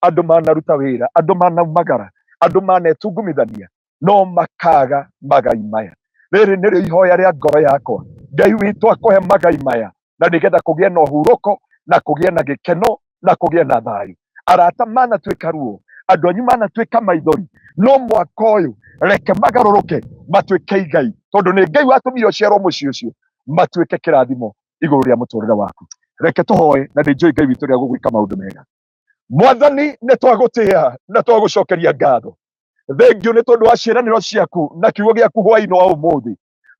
andũ manaruta wĩra, andũ manaumagara, andũ manetungumithania, no makaga magai maya. Rĩrĩ nĩrĩo ihoya rĩa ngoro yakwa, Ngai witũ akũhe magai maya, na nĩgetha kũgĩe na ũhurũko, na kũgĩe na gĩkeno, na kũgĩe na thayũ. Arata manatuĩka ruo, andũ anyu manatuĩka maithori, no mwaka ũyũ reke magarũrũke matuĩke igai, tondũ nĩ Ngai watũmire ũciarwo mũciĩ ũcio, matuĩke kĩrathimo igũrũ rĩa mũtũrĩre waku. Reke tũhoe, na nĩnjũĩ Ngai witũ rĩa gũgwĩka maũndũ mega. Mwathani, nĩ twagũtĩĩa na twagũcokeria ngatho. Thengio nĩ tondũ wa ciĩranĩro ciaku na kiugo gĩaku hwaĩ-inĩ wa ũmũthĩ,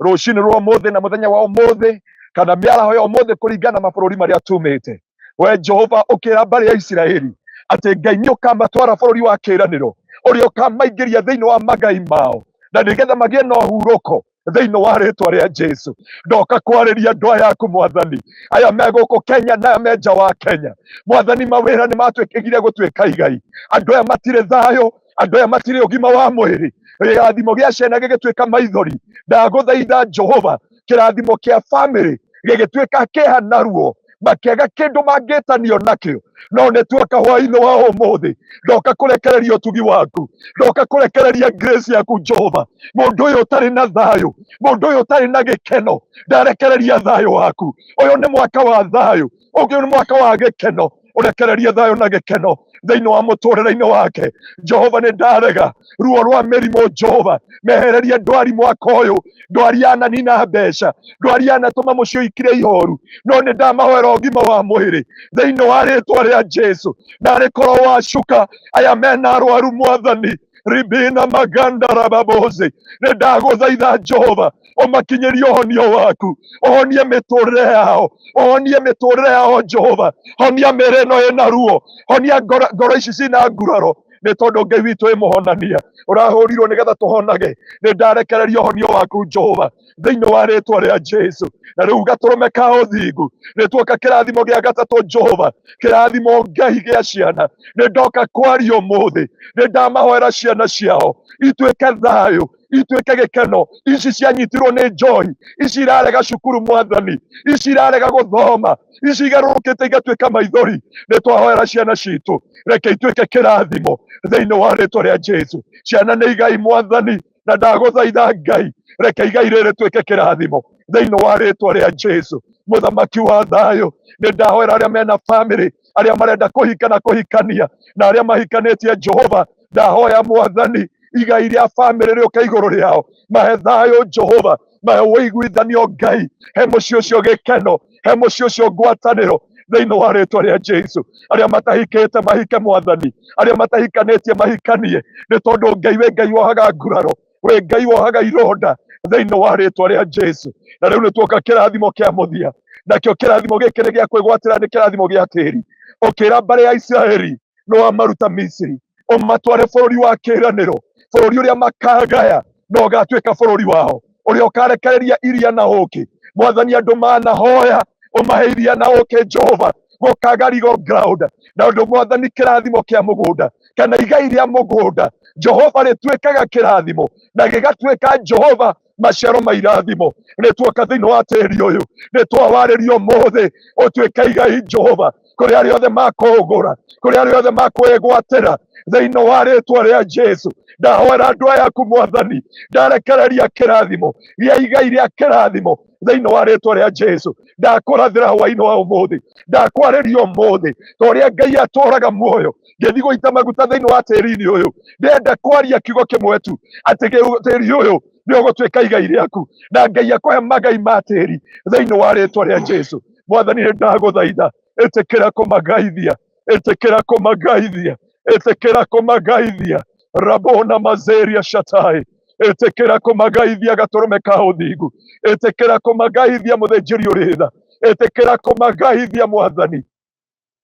rũcinĩ rwa ũmũthĩ na mũthenya wa ũmũthĩ, kana mĩaraho ya ũmũthĩ kũringana na mabũrũri marĩa tumĩte. We Jehova ũkĩra mbarĩ ya Isiraeli atĩ Ngai nĩ ũkamatwara bũrũri wa kĩĩranĩro, ũrĩa ũkamaingĩria thĩinĩ wa magai mao, na nĩgetha magĩe na ũhurũko thĩinĩ wa rĩtwa rĩa Jesu. Ndoka kwarĩria andũ aya aku Mwathani, aya me gũkũ Kenya na aya me nja wa Kenya. Mwathani, mawĩra nĩ matuĩkĩgire gũtuĩka igai. Andũ aya matirĩ thayũ, andũ aya matirĩ ũgima wa mwĩrĩ, kĩrathimo gĩa ciana gĩgĩtuĩka maithori. Ndagũthaitha Jehova, kĩrathimo kĩa bamĩrĩ gĩgĩtuĩka kĩhana ruo, makĩaga kĩndũ mangĩtanio nakĩo, no nĩ tuoka hwaĩ-inĩ wa ũmũthĩ, ndoka kũrekereria ũtugi waku, ndoka kũrekereria grace yaku Jehova. Mũndũ ũyũ ũtarĩ na thayũ, mũndũ ũyũ ũtarĩ na gĩkeno, ndarekereria thayũ waku. Ũyũ nĩ mwaka wa thayũ, ũyũ nĩ mwaka wa gĩkeno, ũrekererie thayũ na gĩkeno thĩinĩ wa mũtũrĩre-inĩ wake. Jehova, nĩ ndarega ruo rwa mĩrimũ Jehova, mehererie ndwari mwaka ũyũ, ndwari yananina mbeca, ndwari yanatũma mũciĩ ũikire ihoru, no nĩ ndamahoera ũgima wa mwĩrĩ thĩinĩ wa rĩtwa rĩa Jesu. Narĩ korwo wacuka aya mena arwaru Mwathani, ribina maganda rababoze, nĩ ndagũthaitha Jehova, ũmakinyĩrie ũhonio waku, ũhonie mĩtũrĩre yao, ũhonie mĩtũrĩre yao Jehova, honia mĩĩrĩ ĩno ĩna ruo, honia ngoro ici cina nguraro, nĩ tondũ Ngai witũ ĩ mũhonania, ũrahũrirwo nĩgetha tũhonage. Nĩ ndarekereria ũhonio waku Jehova thĩinĩ wa rĩtwa rĩa Jesu. Na rĩu gatũrũme ka ũthingu, nĩ tuoka kĩrathimo gĩa gatatũ Jehova, kĩrathimo Ngai gĩa ciana, nĩ ndoka kwaria ũmũthĩ, nĩ ndamahoera ciana ciao ituĩke thayũ, ituĩke gĩkeno. Ici cianyitirwo nĩ njohi, ici irarega cukuru Mwathani, ici irarega gũthoma, ici igarũrũkĩte igatuĩka maithori, nĩ twahoera ciana citũ, reke ituĩke kĩrathimo thĩinĩ wa rĩtwa rĩa Jesu. Ciana nĩ igai Mwathani, na ndagũthaitha Ngai, reke igai rĩrĩ rĩtuĩke kĩrathimo thĩinĩ wa rĩtwa rĩa Jesu. Mũthamaki wa thayũ, nĩ ndahoera arĩa mena bamĩrĩ, arĩa marenda kũhika na kũhikania, na arĩa mahikanĩtie Jehova, ndahoya Mwathani, igai rĩa bamĩrĩ rĩũke igũrũ rĩao, mahe thayũ Jehova, mahe ũiguithanio Ngai, he mũciĩ ũcio gĩkeno, he mũciĩ ũcio ngwatanĩro thĩinĩ wa rĩtwa rĩa Jesu. Arĩa matahikĩte mahike Mwathani, arĩa matahikanĩtie mahikanie, nĩ tondũ Ngai wĩ Ngai wohaga nguraro, wĩ Ngai wohaga ironda thĩinĩ wa rĩtwa rĩa Jesu. Na rĩu nĩ tuoka kĩrathimo kĩa mũthia, nakĩo kĩrathimo gĩkĩ nĩ gĩa kwĩgwatĩra, nĩ kĩrathimo gĩa tĩri. Ũkĩra mbarĩ ya Isiraeli nĩ wamaruta Misiri, ũmatware bũrũri wa kĩĩranĩro, bũrũri ũrĩa makagaya no ũgatuĩka bũrũri wao, ũrĩa ũkarekereria iria na ũũkĩ. Mwathani, andũ manahoya ũmahe iria na ũũkĩ Jehova, gũkaga legal ground, na ũndũ Mwathani kĩrathimo kĩa mũgũnda kana igai rĩa mũgũnda Jehova rĩtuĩkaga kĩrathimo, na gĩgatuĩka Jehova maciaro ma irathimo. Nĩ tuoka thĩinĩ wa tĩri ũyũ, nĩ twawarĩrio ũmũthĩ ũtuĩke igai Jehova kũrĩ arĩa othe makũgũra, kũrĩ arĩa othe makwĩgwatĩra thĩinĩ wa rĩtwa rĩa Jesu. Ndahoera andũ aya aku Mwathani, ndarekereria kĩrathimo gĩa igai rĩa kĩrathimo thĩinĩ wa rĩtwa rĩa Jesu. Ndakũrathĩra hwaĩ-inĩ wa ũmũthĩ, ndakwarĩria ũmũthĩ, torĩa Ngai atũraga muoyo, ngĩthiĩ gũita maguta thĩinĩ wa tĩri-inĩ ũyũ, ndĩrenda kwaria kiugo kĩmwe tu, atĩ tĩri ũyũ nĩ ũgũtuĩka igai rĩaku, na Ngai akũhe magai ma tĩri thĩinĩ wa rĩtwa rĩa Jesu. Mwathani, nĩ ndagũthaitha, ĩtĩkĩra kũmagaithia, ĩtĩkĩra kũmagaithia, ĩtĩkĩra kũmagaithia, rabona mazeria shatai, ĩtĩkĩra kũmagaithia gatũrũme ka ũthingu, ĩtĩkĩra kũmagaithia mũthĩnjĩri ũrĩ tha, ĩtĩkĩra kũmagaithia Mwathani.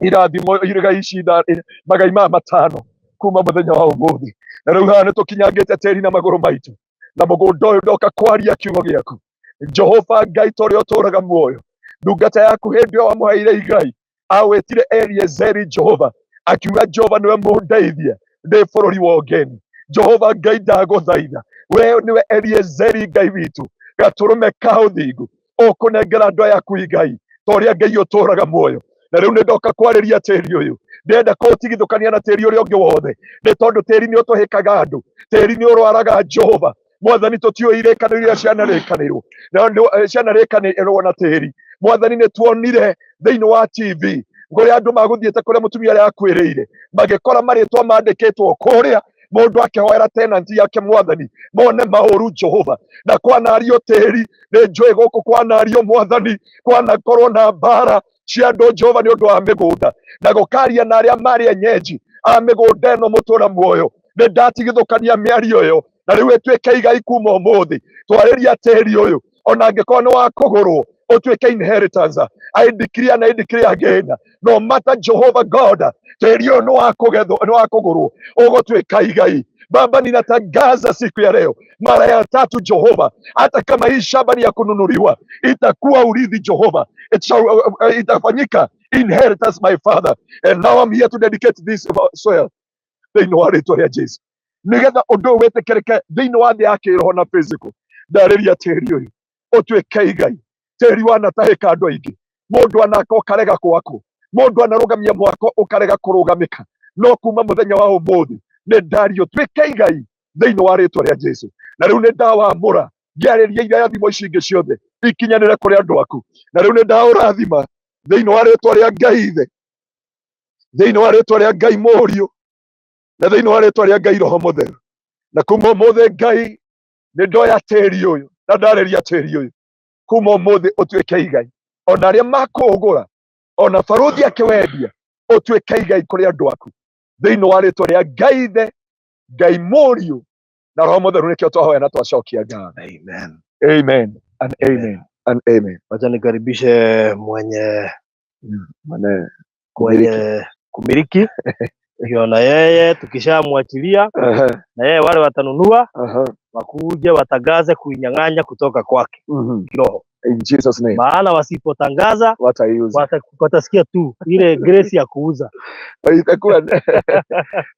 Irathimo igai ici magai ma matano kuma mũthenya wa ũmũthĩ. Na rĩu haha nĩ tũkinyangĩte tĩri na magũrũ maitũ, na mũgũnda ũyũ ndoka kwaria kiugo gĩaku Jehova Ngai, torĩa ũtũraga muoyo. Ndungata yaku hĩndĩ ĩyo wamũheire igai, awĩtire Eliezeri Jehova, akiuga Jehova nĩwe mũndeithia ndĩ bũrũri wa ũgeni. Jehova Ngai, ndagũthaitha, we nĩwe Eliezeri Ngai witũ, gatũrũme ka ũthingu, ũkũnengera andũ aya aku igai, torĩa Ngai ũtũraga muoyo. Na rĩu nĩ ndoka kwarĩria tĩri ũyũ, ndenda ko tigithukania na tĩri ũrĩa ũngĩ wothe, nĩ tondũ tĩri nĩ ũtũhĩkaga andũ, tĩri nĩ ũrwaraga Jehova. Mwathani tũtiũĩ irĩkanĩro iria cianarĩkanĩrwo cianarĩkanĩrwo na tĩri. Mwathani nĩ tuonire thĩinĩ wa TV kũrĩa andũ magũthiĩte kũrĩa mũtumia arĩa akuĩrĩire, magĩkora marĩtwa mandĩkĩtwo kũrĩa, mũndũ akĩhoera tenant yake. Mwathani, mone maũru Jehova, na kwanario tĩri. Nĩ njũĩ gũkũ kwanario Mwathani, kwanakorwo na mbara cia andũ Jehova nĩ ũndũ wa mĩgũnda, na gũkaria na arĩa marĩ enyenji a mĩgũnda ĩno mũtũra muoyo. Nĩ ndatigithũkania mĩario ĩyo, na rĩu ĩtuĩke igai kuma ũmũthĩ. Twarĩria tĩri ũyũ, ona angĩkorwo nĩ wa kũgũrwo, ũtuĩke inheritance. I decree and I declare again, no matter Jehovah God, tĩri ũyũ nĩ wa kũgethwo, nĩ wa kũgũrwo, ũgũtuĩka igai. Baba, ninatangaza siku ya leo mara ya tatu Jehova, hata kama hii shamba ni ya kununuliwa, itakuwa urithi Jehova, itafanyika inheritance, my Father. And now I'm here to dedicate this soil thĩinĩ wa rĩtwa rĩa Jesu, nĩgetha ũndũ ũyũ wĩtĩkĩrĩke thĩinĩ wa thĩ ya kĩroho na physical. Ndarĩria tĩri ũyũ ũtuĩke igai. Tĩri wanatahĩka andũ aingĩ, mũndũ anaka ũkarega gwakwo, mũndũ anarũgamia mwako ũkarega kũrũgamĩka, no kuma mũthenya wa ũmũthĩ nĩ ndario tuĩke igai thĩinĩ wa rĩtwa rĩa Jesu. Na rĩu nĩ ndawamũra ngĩarĩria irathimo ici ingĩ ciothe ikinyanĩre kũrĩ andũ aku, na rĩu nĩ ndaũrathima thĩinĩ wa rĩtwa rĩa Ngai Ithe, thĩinĩ wa rĩtwa rĩa Ngai Mũriũ, na thĩinĩ wa rĩtwa rĩa Ngai Roho Mũtheru. Na kuma ũmũthĩ Ngai, nĩ ndoya tĩri ũyũ na ndarĩria tĩri ũyũ, kuma ũmũthĩ ũtuĩke igai. Ona arĩa makũgũra, ona barũthi akĩwendia, ũtuĩke igai kũrĩ andũ aku thĩinĩ wa rĩtwa rĩa Ngai Ithe, Ngai Mũriũ na Roho Mũtheru. Nĩkĩo twahoya na twacokia Ngai. Amen. Amen and amen and amen. Wacha nikaribishe mwenye kumiliki hiyo, na yeye tukishamwachilia na yeye wale watanunua wakuje watangaze kuinyang'anya kutoka kwake kiroho. In Jesus name. Maana wasipotangaza watasikia tu ile grace ya kuuza. Itakuwa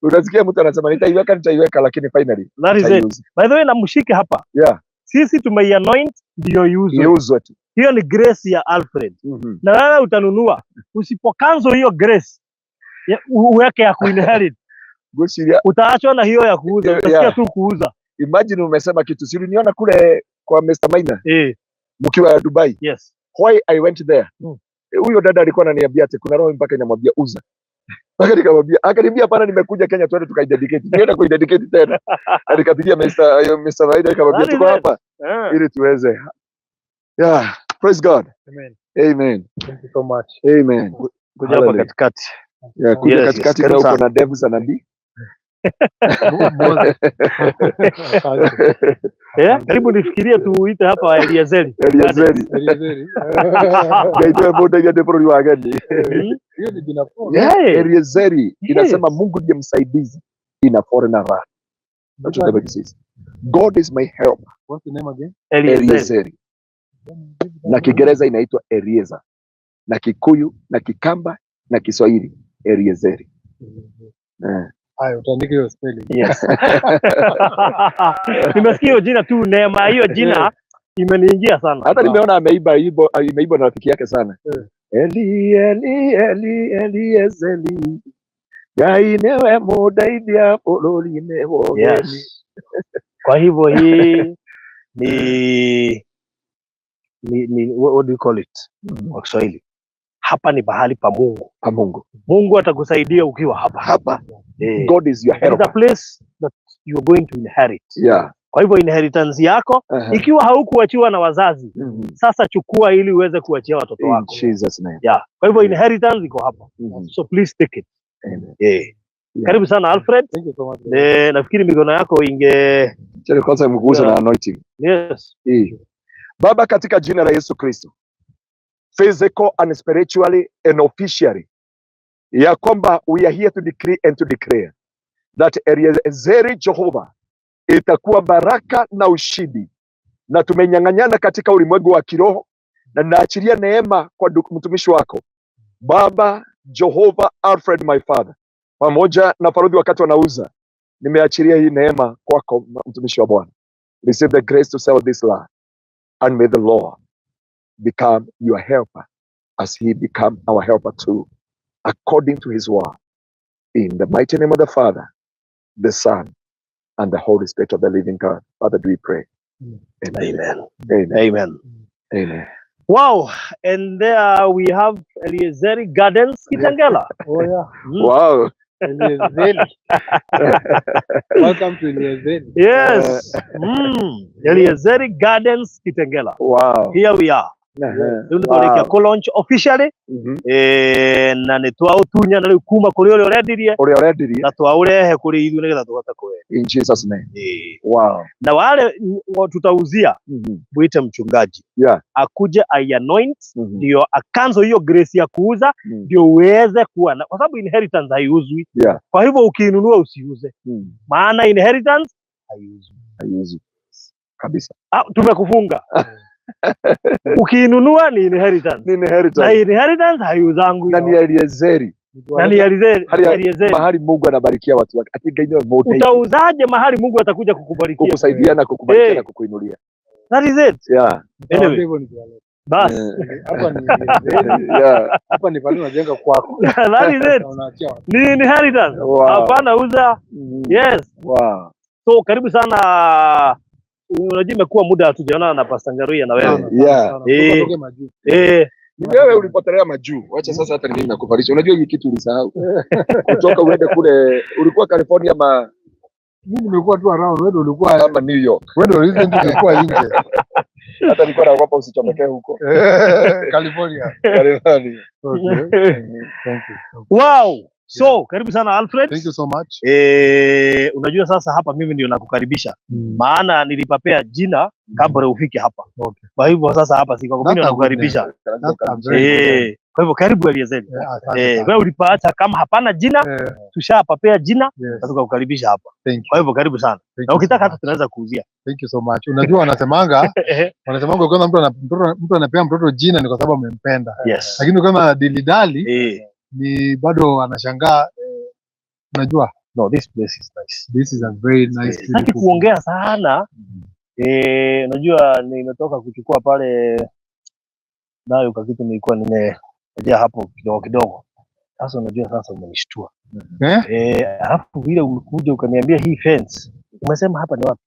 unasikia mtu anasema nitaiweka, lakini finally that is it. By the way, namshike hapa. Yeah. Sisi tumeianoint ndio iuzwe tu. Hiyo ni grace ya Alfred. Na wewe utanunua, usipokanzo hiyo grace uweke ya kuinherit, utaachwa na hiyo ya kuuza. Utasikia tu kuuza. Imagine umesema kitu siri, niona kule kwa Mr. Maina mkiwa Dubai. Yes. Why I went there. Huyo dada alikuwa ananiambia ati kuna roho mpaka inamwambia uza. Mpaka nikamwambia, akaniambia hapana, nimekuja Kenya twende tukaidedicate. Nienda kuidedicate tena. Alikapigia Mr. Maina akamwambia tuko hapa ili tuweze. Yeah, praise God. Amen. Amen. Thank you so much. Amen. Kuja hapa katikati. Yeah, kuja katikati na uko na devils na nabii. Karibu nifikirie tuuite hapa Eliezeri. Gaitwe boda ya debro wa gani. Hiyo ni jina fupi. Eliezeri inasema Mungu ndiye msaidizi in a foreign land. That's what the Bible says. God is my help. What's the name again? Eliezeri. Na Kiingereza inaitwa Eliezer. Na Kikuyu, na Kikamba, na Kiswahili Eliezeri. Hayo utaandika hiyo spelling. Yes. Nimesikia hiyo jina tu, neema hiyo jina imeniingia sana. Hata nimeona imeiba na rafiki yake sana. Eliezeri. Ngai niwe mũndeithia bũrũri-inĩ wothe. Kwa hivyo hii ni what do you call it kwa Kiswahili? Hapa ni bahali pa Mungu. Mungu atakusaidia ukiwa hapa. God is your help. It's a place that you are going to inherit. Yeah. Kwa hivyo inheritance yako ikiwa haukuachiwa na wazazi, sasa chukua ili uweze kuachia watoto wako. In Jesus name. Yeah. Kwa hivyo inheritance iko hapa. So please take it. Amen. Yeah. Karibu sana Alfred. Thank you so much. Nafikiri mikono yako Chele kwanza mgusa na anointing. Yes. Baba, katika jina la Yesu Kristo, physical and spiritually and officially, ya kwamba we are here to decree and to declare that Eliezeri Jehovah itakuwa baraka na ushindi, na tumenyang'anyana katika ulimwengu wa kiroho, na naachilia neema kwa mtumishi wako Baba Jehovah Alfred, my Father, pamoja na Farudhi wakati wanauza. Nimeachilia hii neema kwako mtumishi wa Bwana. Receive the grace to sell this land, and may the Lord become your helper as he become our helper too, according to his word. In the mighty name of the Father, the Son, and the Holy Spirit of the living God. Father, do we pray? Amen. Amen. Amen. Amen. Wow. And there we have Eliezer Gardens Kitengela. Oh yeah. Wow. Eliezer. Welcome to Eliezer. Yes. Eliezer Gardens Kitengela. Wow. Here we are. Wow. Launch officially. Na nitwautunya na kuma kuri uri urendirie na twaurehe kuri ithu nigetha tugota kwenda in Jesus name. Wow. Na wale tutauzia mwite mchungaji akuje anoint ndio akanzo hiyo grace ya kuuza ndio uweze kuwa kwa sababu inheritance haiuzwi. Kwa hivyo ukiinunua usiuze. Maana inheritance haiuzwi kabisa. Tumekufunga. Ukiinunua ni inheritance. Na inheritance haiuzangu. Na ni Eliezeri. Mahali Mungu anabarikia watu wake. Utauzaje mahali Mungu atakuja kukubarikia? Kukusaidia na kukubarikia na kukuinulia. That is it. Yeah. Anyway. Bas. Hapa ni pale unajenga kwako. That is it. Ni inheritance. Hapana uza. Yes. Wow. So karibu sana. Unajua imekuwa muda hatujaona na Pastor Ngaruya na wewe. Ni wewe ulipotelea majuu. Wacha sasa hata mimi nakuvalisha. Unajua hii kitu ulisahau. Kutoka uende kule ulikuwa California mimi nimekuwa tu around, wewe ulikuwa hapa New York. Wewe ndio recently ulikuwa nje. Hata nilikuwa naogopa usichomekee huko. California. Okay. Thank you. Wow. So, karibu sana Alfred. Thank you so much. Unajua sasa hapa mimi ndio nakukaribisha. Maana nilipapea jina kabla ufike hapa. Okay. Kwa hivyo sasa hapa si kwa mimi nakukaribisha. Kwa hivyo karibu Eliezer. Wewe ulipaacha kama hapana jina, tushapapea jina na tukakukaribisha hapa. Kwa hivyo karibu sana. Na ukitaka hata tunaweza kuuzia. Thank you so much. Unajua wanasemanga kwanza mtu anapea mtoto jina ni kwa sababu amempenda. Lakini kama dilidali ni bado anashangaa. Unajua, no, this place is nice. This is a very nice. Sasa kuongea sana. Unajua nimetoka kuchukua pale nayo kwa kitu nilikuwa nimejia hapo kidogo. Sasa unajua sasa umenishtua. Alafu vile umekuja ukaniambia hii fence. Umesema hapa ni wapi?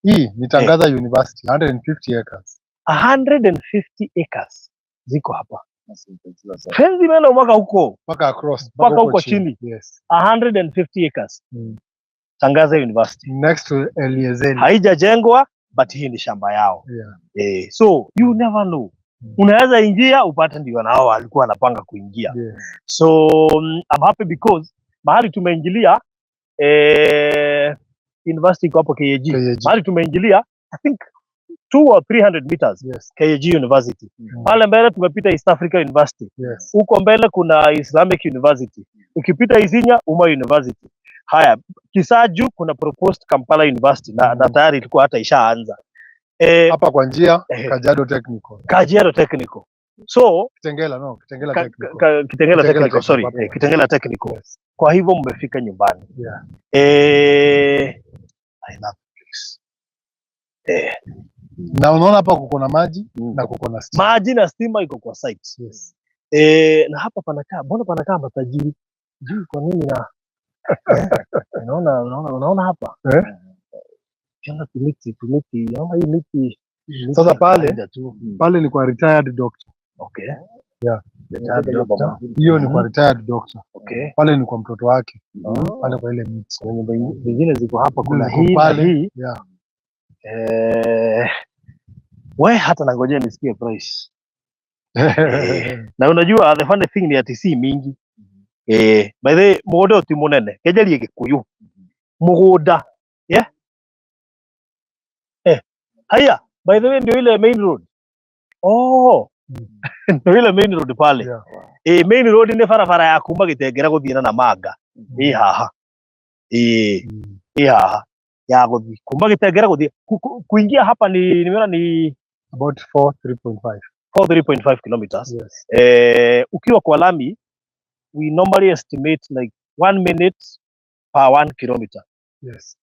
Hii ni Tangaza University, 150 acres. 150 acres ziko hapa. Fence imeenda mpaka huko. Mpaka across. Mpaka huko chini. Yes. 150 acres. Tangaza University. Next to Eliezer. Haijajengwa but hii ni shamba yao. So you never know. Unaweza ingia upate ndio nao walikuwa wanapanga kuingia. So I'm happy because mahali tumeingilia university kwa hapo KAG. Mahali tumeingilia I think 200 or 300 meters. KAG University. Pale mbele tumepita East Africa University. Huko mbele kuna Islamic University. Ukipita Isinya Uma University. Haya, Kisaju kuna proposed Kampala University na tayari ilikuwa hata ishaanza. Hapa kwa njia Kajiado Technical. So Kitengela Technical, sorry. Kitengela Technical. Kwa hivyo mmefika nyumbani. I love this. Na unaona hapa kuko na maji na kuko na stima. Maji na stima iko kwa site. Na hapa panakaa, mbona panakaa matajiri? Juu kwa nini na unaona hapa? Kuna miti, naona hii miti. Sasa pale ni kwa retired doctor. Okay. Retired doctor. Hiyo ni kwa retired doctor. Okay. Pale ni kwa mtoto wake. Pale kwa ile miti. Nyingine ziko hapa kuna hii. Wewe hata nangojea nisikie price. Na unajua the funny thing ni ati si mingi. By the way, mugoda ti munene. Kejerie Gikuyu. Mugoda. Haya, by the way ndio ile main road. Ndio ile main road pale. Main road ni barabara ya kuma Gitengera guthiina na Manga. Haha. Haha. Ya guthi kuma Gitengera guthi kuingia hapa nimeona ni about 3.5 kilometers. Ukiwa kwa lami we normally estimate like 1 minute per 1 kilometer. It's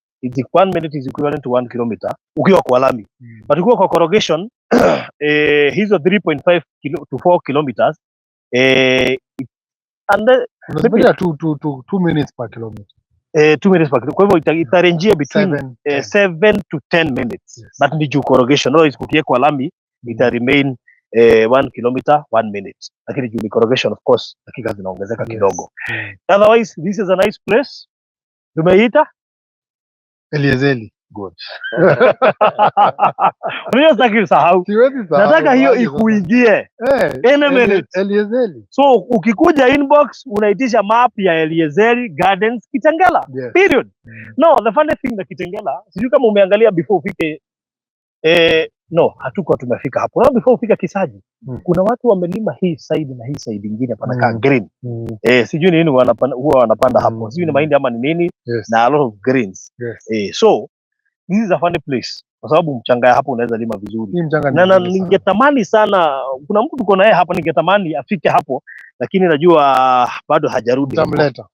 1 minute is equivalent to 1 kilometer ukiwa kwa lami. But ukiwa kwa corrugation hizo 3.5 to 4 kilometers and Unasema 2 minutes per kilometer. 2 minutes per kilometer. Kwa hivyo itarenjia between 7 to 10 minutes. Yes. That ni juu corrugation. No, isipokuwa kwa lami ita remain 1 kilometer 1 minute. Lakini juu corrugation of course dakika zinaongezeka kidogo. Otherwise this is a nice place. Tumeita Eliezeli. Good. Unajua sitaki usahau. Nataka hiyo ikuingie. In a minute. Eliezeli. So ukikuja inbox unaitisha map ya Eliezeli Gardens Kitengela. Yes. Period. No, the funny thing na Kitengela, sijui kama umeangalia before ufike no, hatuko tumefika hapo. No, before ufika Kisaji. Kuna watu wamelima hii side na hii side nyingine panakaa green. Sijui nini huwa wanapanda hapo. Sijui ni mahindi ama ni nini. Yes. Na a lot of greens. Yes. So this is a funny place kwa sababu mchanga ya hapo unaweza lima vizuri. Na ningetamani sana, kuna mtu tuko naye hapa, ningetamani afike hapo, lakini najua bado hajarudi. Tamleta.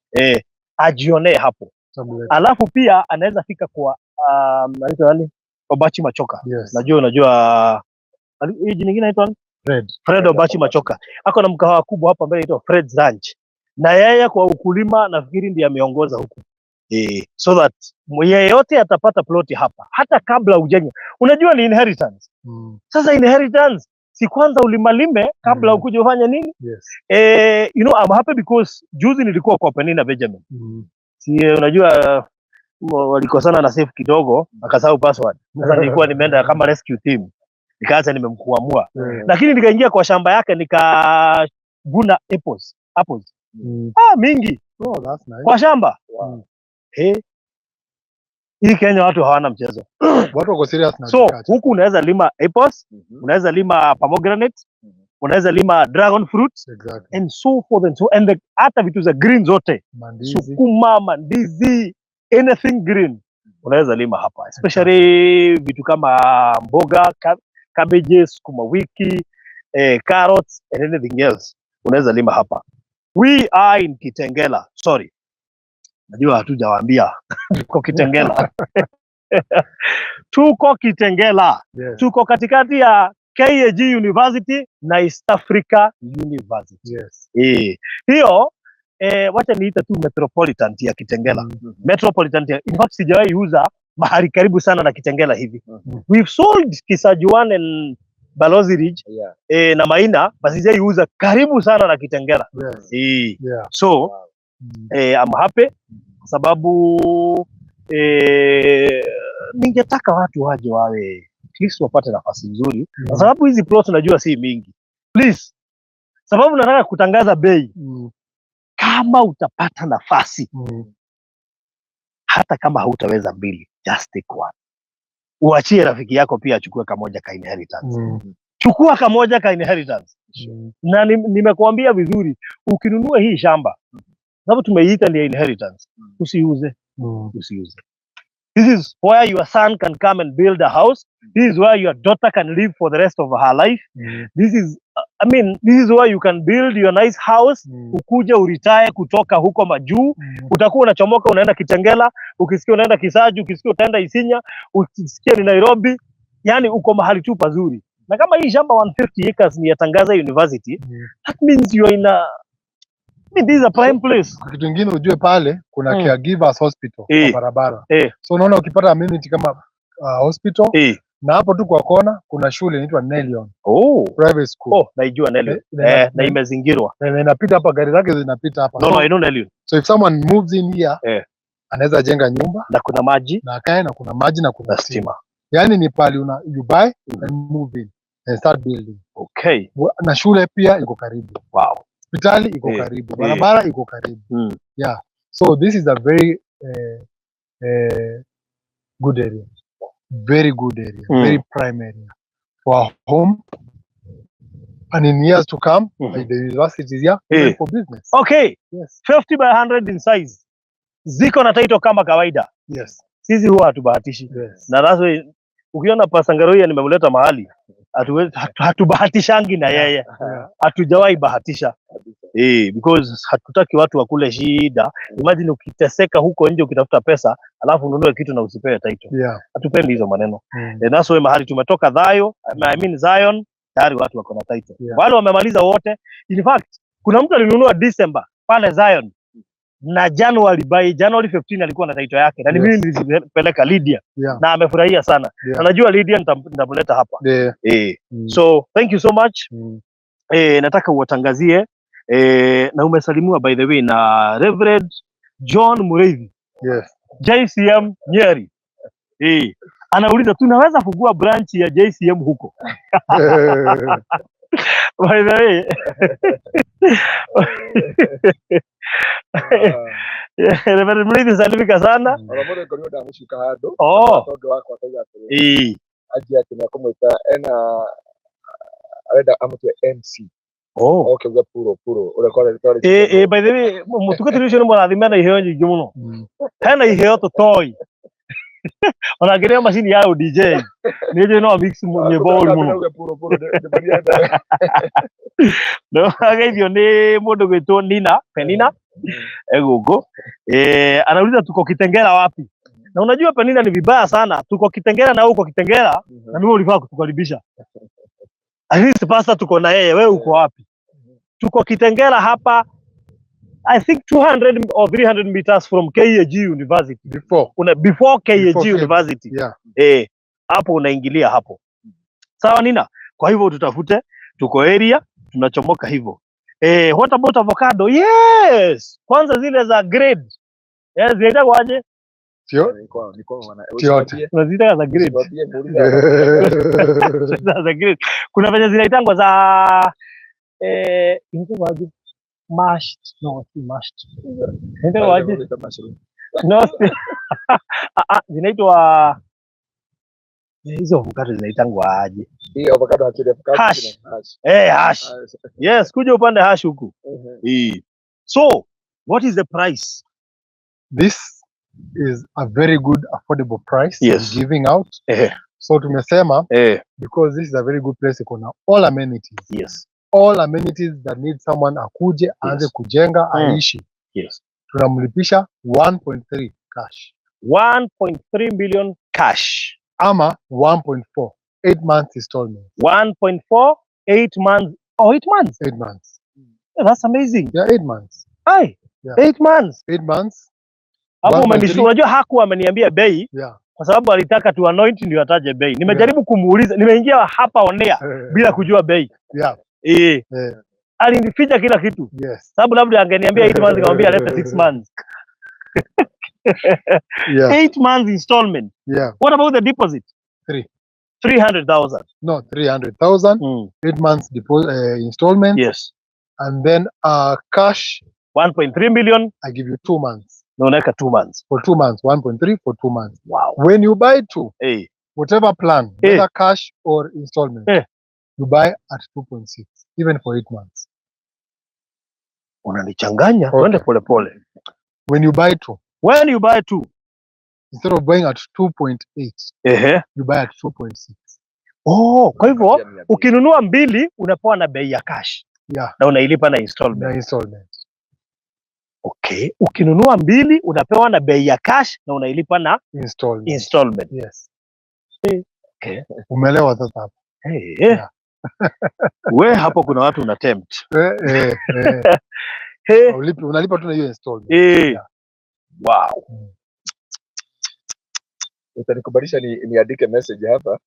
Ajionee hapo. Tamleta. Alafu pia anaweza fika kwa anaitwa nani? Obachi Machoka. Yes. Najua hii jina lingine inaitwa Fred Obachi Machoka. Ako na mkahawa kubwa hapa mbele inaitwa Fred's Ranch. Na yeye kwa ukulima nafikiri ndiye ameongoza huku. So that yeyote atapata ploti hapa hata kabla hujenga. Unajua ni inheritance. Sasa inheritance si kwanza ulimalime kabla ukuje ufanye nini? Yes. You know, I'm happy because juzi nilikuwa kwa Penina Benjamin. Si unajua walikosana na safe kidogo akasahau password. Sasa nilikuwa nimeenda kama rescue team. Nikaacha nimemkuamua. Lakini nikaingia kwa shamba yake nikavuna apples. Mingi. Oh, that's nice. Kwa shamba. Wow. Hii Kenya watu hawana mchezo. Watu wako serious na so huku unaweza lima apples, unaweza lima pomegranate, unaweza lima dragon fruit, exactly. And so forth and so, and hata vitu za green zote, sukuma, mandizi, anything green unaweza lima hapa, especially vitu kama mboga, cabbages, sukuma wiki, carrots and anything else unaweza lima hapa. We are in Kitengela. Sorry, najua hatujawaambia tuko Kitengela. Tuko Kitengela. Yes. Tuko katikati ya KAG University na East Africa University. Yes. Hiyo wacha niita tu metropolitan ya Kitengela. Metropolitan ya, in fact sijawahi uza bahari karibu sana na Kitengela hivi. We've sold Kisaji 1 and Balozi Ridge, na Maina, basi sijawahi uza karibu sana na Kitengela. Yes. So I'm happy sababu ningetaka watu waje wawe at least wapate nafasi nzuri, kwa sababu hizi plots najua si mingi. Please, sababu nataka kutangaza bei. Kama utapata nafasi, hata kama hautaweza mbili, just take one. Uachie rafiki yako pia achukue kamoja ka inheritance. Chukua kamoja ka inheritance. Na nimekuambia vizuri, ukinunua hii shamba, sababu tumeiita ni inheritance, usiuze. This is where your son can come and build a house. This is where your daughter can live for the rest of her life. This is, this is where you can build your nice house. Ukuje uretire kutoka huko majuu. Utakuwa unachomoka unaenda Kitengela, ukisikia unaenda Kisaji, ukisikia utaenda Isinya, ukisikia ni Nairobi. Yani uko mahali tu pazuri. Na kama hii shamba 150 acres ni ya Tangaza University, that means you are in a, this is a prime place. Kitu kingine ujue pale kuna caregivers hospital kwa barabara. So unaona ukipata amenity kama hospital, na hapo tu kwa kona kuna shule inaitwa Nelion. Private school. Naijua Nelion. Na imezingirwa. Na inapita hapa, gari zake zinapita hapa. No, I know Nelion. So if someone moves in here, anaweza jenga nyumba na kuna maji, na akae na kuna maji na kuna stima. Yani ni pali you buy and move in and start building. Okay. Na shule pia iko karibu. Wow. Hospitali iko karibu, barabara iko karibu. Yeah. So this is a very good area. Very good area. Very prime area for home. And in years to come, the university is here for business. Okay. Yes. 50 by 100 in size. Ziko na title kama kawaida. Yes. Sisi huwa hatubahatishi. Yes. Na that's why ukiona Pasangaroia nimemleta mahali, hatubahatishangi na yeye. Hatujawahi bahatisha. Because hatutaki watu wakule shida. Imagine ukiteseka huko nje ukitafuta pesa, alafu ununue kitu na usipewe title. Hatupendi hizo maneno. That's why mahali tumetoka Dhayo, Zion, tayari watu wako na title. Wale wamemaliza wote. In fact, kuna mtu alinunua December pale Zion na January 15 alikuwa na title yake na mimi nilipeleka Lydia na amefurahia sana. Na najua Lydia nitamleta hapa. So thank you so much. Nataka uwatangazie na umesalimiwa by the way na Reverend John Mureithi. JCM Nyeri. Anauliza tunaweza fungua branch ya JCM huko. By the way. Reverend Mureithi salimika sana. Ajia tunakumwita arenda amutwe MC. Okay, uga puro urekora by the way mutuko tulisho murathimana iheo nyingi muno. Hena iheo tutoi. Ona gerea machine ya DJ. Nije no mix nyimbo muno. No ageithio ni mundu gwitwo Nina, Penina egugo. Anauliza tuko Kitengela wapi? Na unajua Penina ni vibaya sana. Tuko Kitengela na uko Kitengela na mimi ulifaa kutukaribisha. At least pasta tuko na yeye, wewe uko wapi? Tuko Kitengela hapa, I think 200 or 300 meters from KAG University. Before KAG University. Hapo unaingilia hapo. Sawa Nina? Kwa hivyo tutafute, tuko area, tunachomoka hivyo. What about avocado? Yes! Kwanza zile za grade. Zinaita kwaje? Unazita za grade. Za grade. Kuna venye zinaitangwa za mashed. No, si mashed. Zinaitwa waje? No. Zinaitwa hizo avocado zinaitangwa aje? Hii avocado hatile hash. Hash. Yes, kuja upande hash huku. So, what is the price? This is a very good affordable price. Giving out. So tumesema because this is a very good place, kuna all amenities. All amenities that need someone akuje aanze kujenga aishi. Tunamlipisha 1.3 cash. 1.3 million cash. Ama 1.4 8 months installment. 1.4 8 months. Oh, 8 months. 8 months. That's amazing. 8 months. 8 months. 8 months. Hapo unajua hakuwa ameniambia bei kwa sababu alitaka tu anoint ndio ataje bei. Nimejaribu kumuuliza, nimeingia hapa onea bila kujua bei. Alinificha kila kitu. Sababu labda angeniambia 8 months nikamwambia leta 6 months. 8 months installment. What about the deposit? 300,000. No, 300,000. 8 months installment. And then cash 1.3 million. I give you 2 months. No, like 2 months. For 2 months, 1.3 for 2 months. Wow. When you buy two, whatever plan, whether cash or installment, you buy at 2.6, even for 8 months. Unanichanganya, twende pole pole. When you buy two, instead of buying at 2.8, you buy at 2.6. Oh, kwa hivyo ukinunua mbili unapewa na bei ya cash. Na unailipa na installment. Okay, ukinunua mbili unapewa na bei ya cash na unailipa na installment. Okay. Umeelewa sasa hapo? We hapo kuna watu una tempt. Unalipa tu na hiyo installment. Wow. Utanikubalisha niandike message hapa.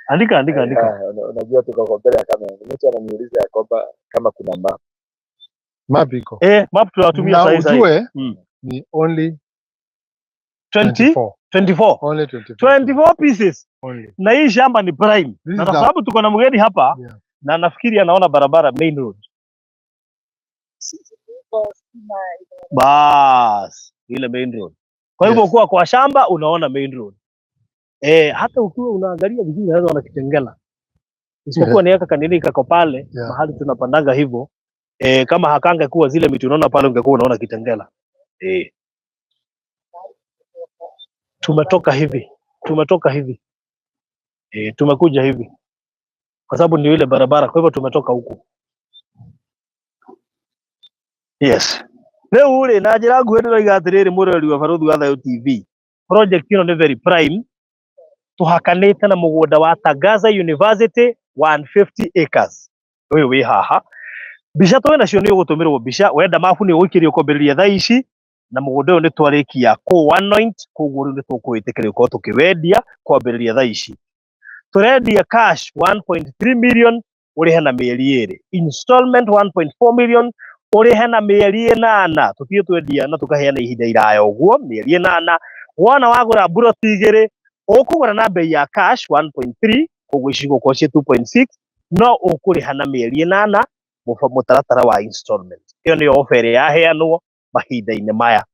Andika. Unajua tuko kwa mbele ya kamera. Mtu ananiuliza kwamba kama kuna map. Map iko. Map tunatumia sasa hivi. Ni only 24. Only 24 pieces. Only. Na hii shamba ni prime. Na kwa sababu tuko na mgeni hapa na nafikiri anaona barabara main road. Bas, ile main road. Kwa hivyo kwa shamba unaona main road. Hata ukiwa unaangalia vizuri unaweza ona Kitengela. Isipokuwa niweka kanini kako pale mahali tunapandanga hivyo. Kama hakanga kuwa zile miti unaona pale ungekuwa unaona Kitengela. Tumetoka hivi. Tumekuja hivi. Kwa sababu ndio ile barabara, kwa hivyo tumetoka huku. Yes. Leo ule na njira nguhindura igatiriri murori wa Barũthi wa Thayũ TV. Project ino ni very prime. Tuhakanite na mugunda wa Tangaza University 150 acres. Uyu wi haha. Bisha to na cio ni ugutumirwo bisha wenda mabu ni ugikiria ukombereria thaa ici na mugunda uyu ni twarikia ku anoint koguo riu ni tukwitikiria uko tukiwendia kwambereria thaa ici turendia cash 1.3 million urihe na mieri iri installment 1.4 million urihe na mieri 8 tuthie twendia na tukaheana ihinda iraya uguo mieri 8 wona wagura buroti igiri ukugura na bei ya cash 1.3 koguo icigo kwa 2.6 no ukuriha na mieri 8 mutaratara wa installment iyo ni offer yaheanwo mahinda-ini maya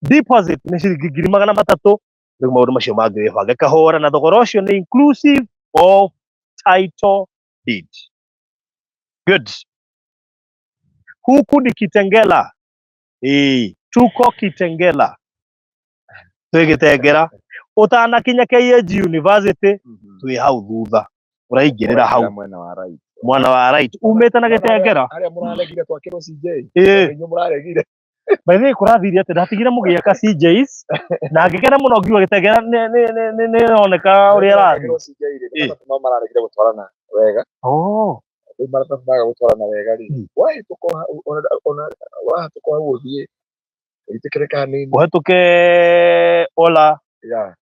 deposit ni ciringi 300,000 niguo maundu macio mangi wibange kahora na thogora ucio ni inclusive of title deed. Good. Huku ni Kitengela. Tuko Kitengela. Twigitengera utanakinya KAG University twi hau thutha uraingirira hau mwana wa right umete na Gitengera aria muraregire twakirwo CJ inyu muraregire bathi kurathiria ati ndatigire mugiaka CJs na ngikena muno ngiwa Gitengera ni oneka uri arathi no mararegire gutwarana wega maratabaga gutwarana wega ri wai tuko ona tuko uthie itikereka nini uhatuke ola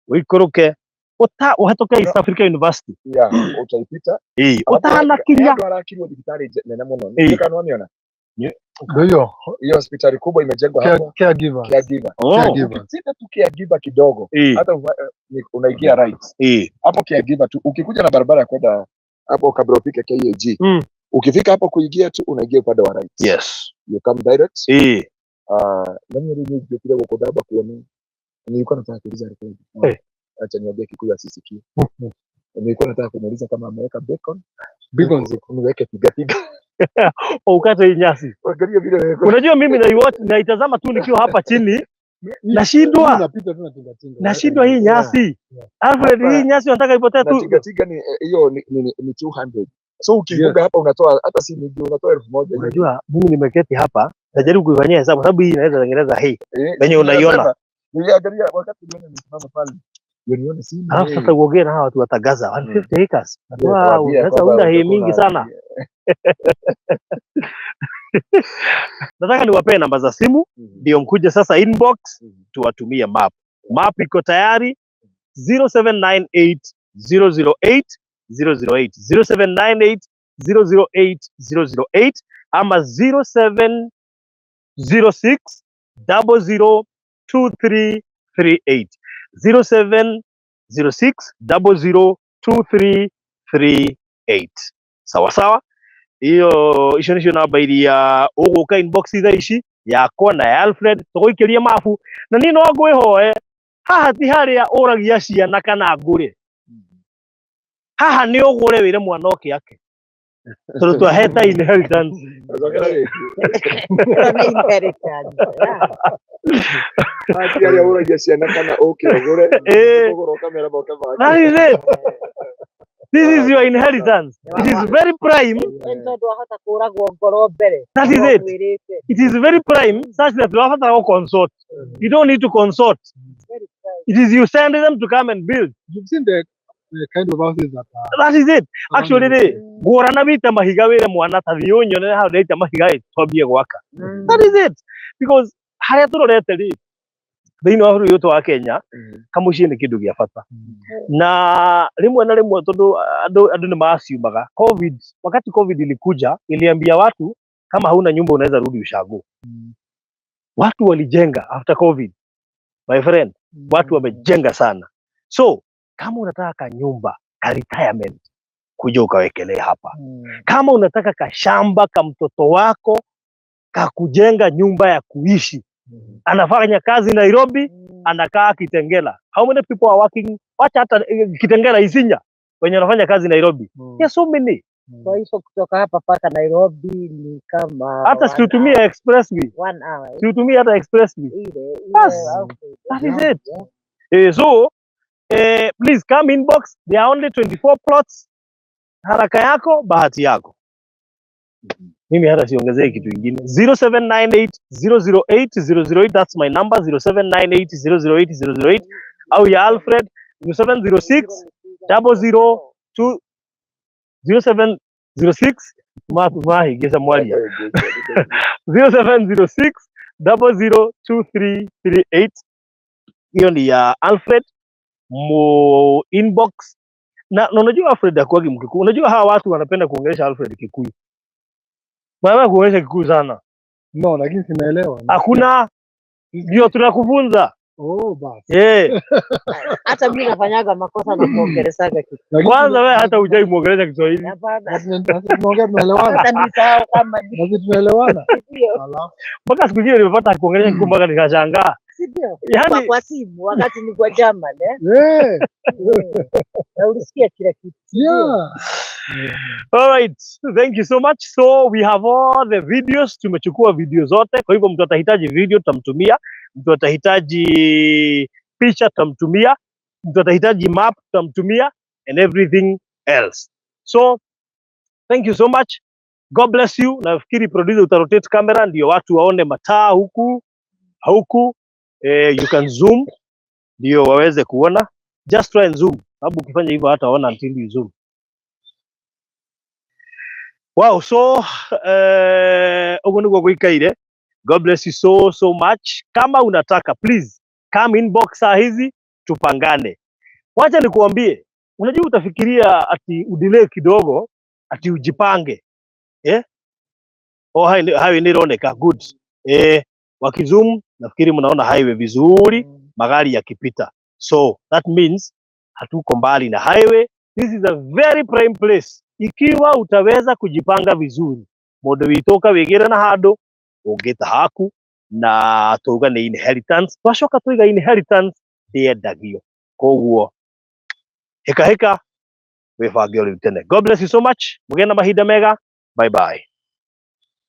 wikuruke uhatuke East Africa University utaipita utanakinya arakirwo thibitari nene muno nikanoniona ndio hiyo hospitali kubwa imejengwa hapo caregiver ukipita tu caregiver kidogo hata unaingia right hapo caregiver tu ukikuja na barabara ya kwenda hapo kabla ufike KAG ukifika hapo kuingia tu unaingia upande wa right yes you come direct nani ndio kile ukodaba kuona nilikuwa nataka kuuliza rekodi acha niambie Kikuyu asisikie nilikuwa nataka kumuuliza kama ameweka bacon niweke piga ukate nyasi angalia vile unajua mimi naitazama tu nikiwa hapa chini nashindwa hii nyasi Alfred hii nyasi unataka ipotee tu tiga ni hiyo ni 200 so ukivuga hapa unatoa hata si ndio unatoa 1000 unajua mimi nimeketi hapa najaribu kuifanyia hesabu sababu hii inaweza tengeneza hii wenye unaiona niliangalia wakati niliona nisimama pale nione si sasa uongee na hawa watu watagaza 150 acres sasa una hii mingi sana nataka niwapee namba za simu ndio mkuje sasa inbox tuwatumie map iko tayari 0798 008 008 0798 008 008 ama 0706 002338 0706 002338 sawa sawa iyo icio nicio namba iria uguka inbox thaa ici yakwa na ya Alfred tuguikiria mabu na ni no ngwihoe haha ti haria uragia ciana kana ngure haha ni ugure wire mwana okiake tondũ twaheta inheritance aria uragia ciana kana ukigure ugura kamera boka baki that is it. This is your inheritance. It is very prime. That is it. It is very prime such that you have to consult. You don't need to consult. It is you send them to come and build. You've seen the kind of houses that is it. Actually, gorana vita mahiga wire mwana tathio nyone how they mahiga itobie gwaka. That is it. Because haria turorete ri thĩinĩ wa bũrũri ũyũ wa Kenya kamuciĩ nĩ kĩndũ gĩa bata na rimwe na rimwe tondũ andũ nĩ maciumaga wakati covid ilikuja iliambia watu kama hauna nyumba unaweza rudi ushago. Watu walijenga after covid, my friend, watu wamejenga sana. So kama unataka nyumba ka retirement kuja ukawekelee hapa. Kama unataka kashamba ka mtoto wako ka kujenga nyumba ya kuishi, anafanya kazi Nairobi, anakaa Kitengela. How many people are working? Wacha hata Kitengela Isinya wenye wanafanya kazi Nairobi. Yes, so many. Kwa hiyo kutoka hapa paka Nairobi ni kama hata situmia expressway. 1 hour. Situmia hata expressway. Yes. That is it. So please come inbox. There are only 24 plots. Haraka yako, bahati yako. Mimi hata siongezee kitu kingine. 0798 008 008, that's my number. 0798 008 008 au ya Alfred 0706 002 0706 mahigisa mwalia 0706 002338. Hiyo ni ya Alfred mo inbox. Na unajua Alfred hakuagi Mkikuyu. Unajua hawa watu wanapenda kuongelesha Alfred Kikuyu. Wanataka kuongelesha Kikuyu sana. No, lakini sinaelewa. Hakuna, ndio tunakufunza. Oh, basi. Hata mimi nafanyaga makosa na kuongeleshaga kitu. Kwanza wewe hata hujai muongelesha Kiswahili. Tunaongea tunaelewana. Hata nisahau kama Basi tunaelewana. Mpaka siku nyingine nimepata kuongelesha Kikuyu mpaka nikashangaa. Ndio. Yaani Kwa simu wakati ni kwa German na ulisikia kila kitu. Yeah. all right, thank you so much. So we have all the videos, tumechukua video zote. Kwa hivyo mtu atahitaji video tutamtumia, mtu atahitaji picha tutamtumia, mtu atahitaji map tutamtumia, and everything else. So thank you so much, God bless you. Nafikiri producer utarotate camera ndio watu waone mataa huku you can zoom ndio waweze kuona. Just try and zoom, sababu ukifanya hivyo hata waona until you zoom. Wow, so God bless you so much. Kama unataka please come inbox saa hizi tupangane. Wacha nikuambie, unajua utafikiria ati udelay kidogo ati ujipange. Highway inaoneka good. Wakizoom nafikiri mnaona highway vizuri, magari yakipita. So that means hatuko mbali na highway. This is a very prime place. Ikiwa utaweza kujipanga vizuri, modo witoka wegera na hado ungeta haku na tuga ni inheritance. Twashoka tuiga inheritance yendagio. Koguo heka wefagio ritene. God bless you so much. Mugena mahinda mega. Bye bye.